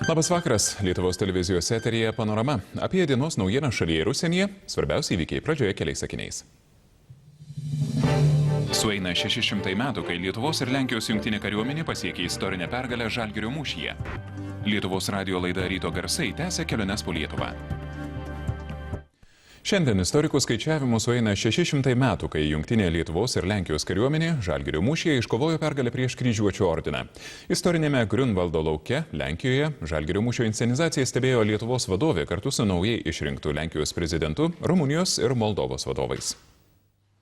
Labas vakaras, Lietuvos televizijos eteryje Panorama. Apie dienos naujieną šalyje ir užsienyje, svarbiausi įvykiai pradžioje keliais sakiniais. Sueina 600 metų, kai Lietuvos ir Lenkijos jungtinė kariuomenė pasiekė istorinę pergalę Žalgirio mūšyje. Lietuvos radijo laida Ryto garsai tęsia keliones po Lietuvą. Šiandien istorikų skaičiavimu sueina 600 metų, kai jungtinė Lietuvos ir Lenkijos kariuomenė Žalgirio mūšyje iškovojo pergalę prieš Kryžiuočių ordiną. Istorinėme Griunvaldo lauke, Lenkijoje, Žalgirio mūšio inscenizaciją stebėjo Lietuvos vadovė kartu su naujai išrinktu Lenkijos prezidentu, Rumunijos ir Moldovos vadovais.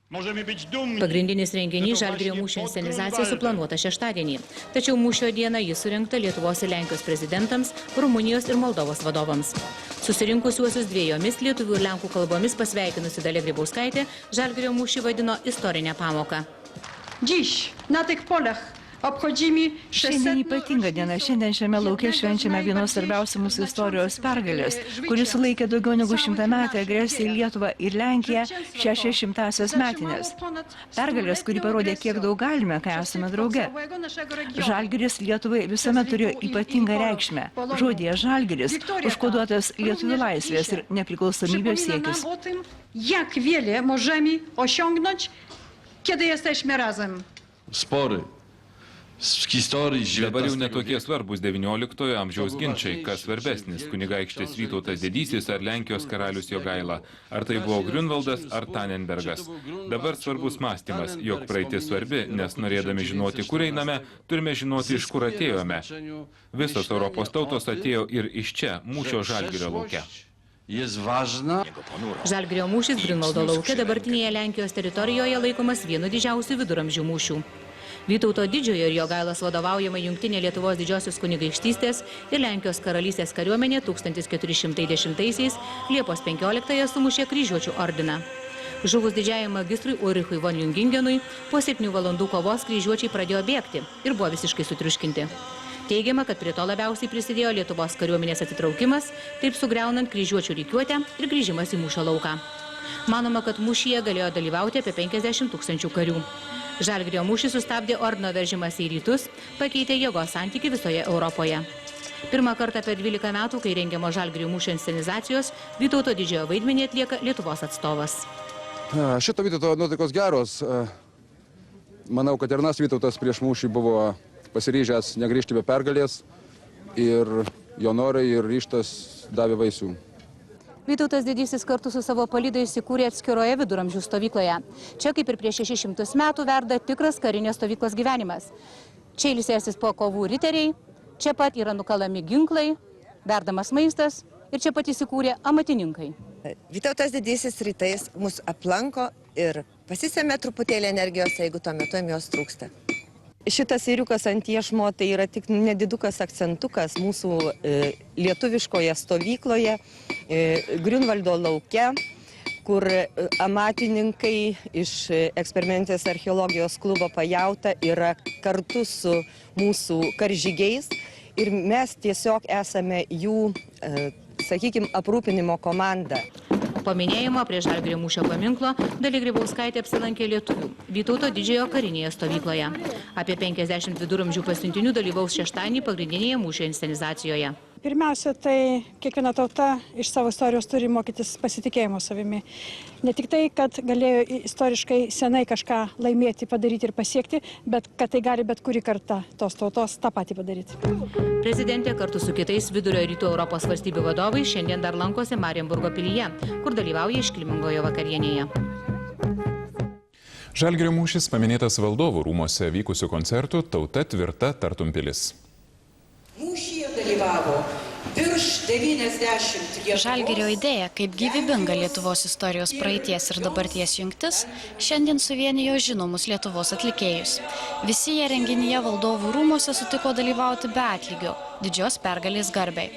Pagrindinis renginys Žalgirio mūšio inscenizacija suplanuota šeštadienį. Tačiau mūšio dieną jis surinkta Lietuvos ir Lenkijos prezidentams, Rumunijos ir Moldovos vadovams. Susirinkusiuosius dviejomis lietuvių ir lenkų kalbomis pasveikinusi Dalia Grybauskaitė Žalgirio mūšį vadino istorinę pamoką. Šiandien ypatinga diena. Šiandien šiame lauke švenčiame vienos svarbiausių mūsų istorijos pergalės, kuris sulaikė daugiau negu 100-metę agresiją į Lietuvą ir Lenkiją 600-asias metinės. Pergalės, kuri parodė, kiek daug galime, kai esame drauge. Žalgiris Lietuvai visuomet turėjo ypatingą reikšmę. Žodyje Žalgiris užkoduotas lietuvių laisvės ir nepriklausomybės siekis. Jak wiele możemy osiągnąć, kiedy jesteśmy razem. Spory. Dabar jau netokie svarbus XIX amžiaus ginčiai, kas svarbesnis, kunigaikštis Vytautas Didysis ar Lenkijos karalius Jogaila, ar tai buvo Griunvaldas ar Tannenbergas. Dabar svarbus mąstymas, jog praeitis svarbi, nes norėdami žinoti, kur einame, turime žinoti, iš kur atėjome. Visos Europos tautos atėjo ir iš čia, mūšio Žalgirio lauke. Žalgirio mūšis Griunvaldo lauke dabartinėje Lenkijos teritorijoje laikomas vienu didžiausių viduramžių mūšių. Vytauto Didžiojo ir Jogailos vadovaujama jungtinė Lietuvos didžiosios kunigaikštystės ir Lenkijos karalystės kariuomenė 1410-aisiais Liepos 15-ąją sumušė Kryžiuočių ordiną. Žuvus didžiajam magistrui Ulrichui von Jungingenui, po 7 valandų kovos kryžiuočiai pradėjo bėgti ir buvo visiškai sutriuškinti. Teigiama, kad prie to labiausiai prisidėjo Lietuvos kariuomenės atsitraukimas, taip sugriaunant kryžiuočių rikiuotę ir grįžimas į mūšio lauką. Manoma, kad mūšyje galėjo dalyvauti apie 50 000 karių. Žalgirio mūšį sustabdė ordino veržimas į rytus, pakeitė jėgos santykių visoje Europoje. Pirmą kartą per 12 metų, kai rengiamo Žalgirio mūšio inscenizacijos, Vytauto Didžiojo vaidmenį atlieka Lietuvos atstovas. Šito Vytauto nuotaikos geros. Manau, kad ir nas Vytautas prieš mūšį buvo pasiryžęs negrįžti be pergalės ir jo norai ir ryžtas davė vaisių. Vytautas Didysis kartu su savo palydais įkūrė atskiroje viduramžių stovykloje. Čia, kaip ir prieš 600 metų, verda tikras karinės stovyklos gyvenimas. Čia ilsėsis po kovų riteriai, čia pat yra nukalami ginklai, verdamas maistas ir čia pat įsikūrė amatininkai. Vytautas Didysis rytais mus aplanko ir pasisemia truputėlį energijos, jeigu tuo metu jos trūksta. Šitas ėriukas ant iešmo tai yra tik nedidukas akcentukas mūsų lietuviškoje stovykloje, Griunvaldo lauke, kur amatininkai iš eksperimentės archeologijos klubo Pajauta yra kartu su mūsų karžygiais ir mes tiesiog esame jų, sakykime, aprūpinimo komanda. Po minėjimo prie Žalgirio mūšio paminklo Dalia Grybauskaitė apsilankė lietuvių Vytauto Didžiojo karinėje stovykloje. Apie 50 viduramžių pasiuntinių dalyvaus šeštadienį pagrindinėje mūšio inscenizacijoje. Pirmiausia, tai kiekviena tauta iš savo istorijos turi mokytis pasitikėjimo savimi. Ne tik tai, kad galėjo istoriškai senai kažką laimėti, padaryti ir pasiekti, bet kad tai gali bet kuri karta tos tautos tą patį padaryti. Prezidentė kartu su kitais vidurio rytų Europos valstybių vadovai šiandien dar lankosi Marienburgo pilyje, kur dalyvauja iškilmingoje vakarienėje. Žalgirio mūšis paminėtas Valdovų rūmose vykusių koncertų Tauta tvirta tartum pilis. Mūšyje dalyvavo virš 90 Žalgirio idėja, kaip gyvybinga Lietuvos istorijos praeities ir dabarties jungtis, šiandien suvienijo žinomus Lietuvos atlikėjus. Visi jie renginyje Valdovų rūmose sutiko dalyvauti be atlygio, didžios pergalės garbei.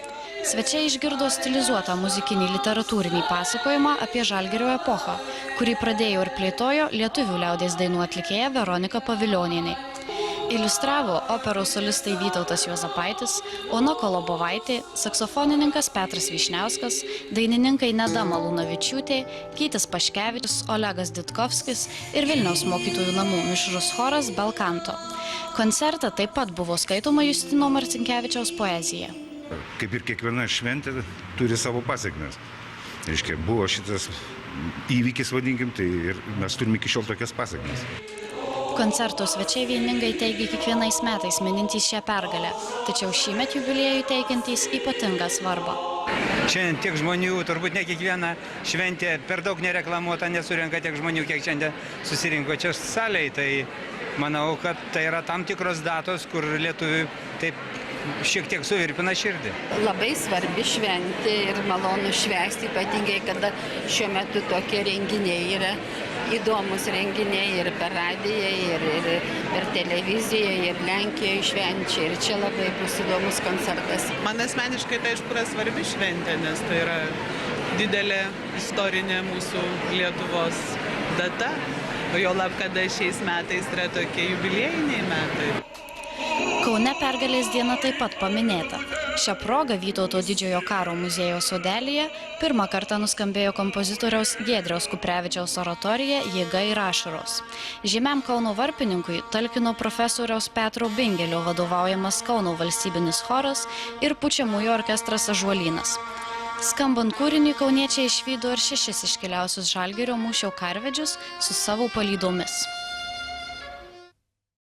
Svečiai išgirdo stilizuotą muzikinį literatūrinį pasakojimą apie Žalgirio epochą, kurį pradėjo ir plėtojo lietuvių liaudies dainų atlikėja Veronika Pavilionienė. Iliustravo operos solistai Vytautas Juozapaitis, Ona Kolobovaitė, saksofonininkas Petras Vyšniauskas, dainininkai Neda Malūnavičiūtė, Gytis Paškevičius, Olegas Ditkovskis ir Vilniaus mokytojų namų mišrus choras Belkanto. Koncerte taip pat buvo skaitoma Justino Marcinkevičiaus poezija. Kaip ir kiekviena šventė turi savo pasiekmes. Reiškia, buvo šitas įvykis, vadinkim, tai ir mes turime iki šiol tokias pasiekmes. Koncerto svečiai vieningai teigia kiekvienais metais minintys šią pergalę, tačiau šįmet jubiliejui teikiantys ypatingą svarbą. Šiandien tiek žmonių, turbūt ne kiekviena šventė per daug nereklamuota, nesurenka tiek žmonių, kiek šiandien susirinko čia salėje. Tai manau, kad tai yra tam tikros datos, kur lietuvių taip šiek tiek suvirpina širdį. Labai svarbi šventė ir malonu švęsti, ypatingai, kada šiuo metu tokie renginiai yra įdomus renginiai ir per radiją, ir televiziją, ir Lenkijoje švenčia. Ir čia labai bus įdomus koncertas. Man asmeniškai tai aišku yra svarbi šventė, nes tai yra didelė istorinė mūsų Lietuvos data. O jo lab, kada šiais metais yra tokie jubiliejiniai metai. Kaune pergalės diena taip pat paminėta. Šią progą Vytauto didžiojo karo muziejaus sodelyje pirmą kartą nuskambėjo kompozitoriaus Giedriaus Kuprevičiaus oratorija Jėga ir ašaros. Žymiam Kauno varpininkui talkino profesoriaus Petro Bingelio vadovaujamas Kauno valstybinis choras ir pučiamųjų orkestras Ąžuolynas. Skambant kūriniui, kauniečiai išvydo ir 6 iškiliausius Žalgirio mūšio karvedžius su savo palydomis.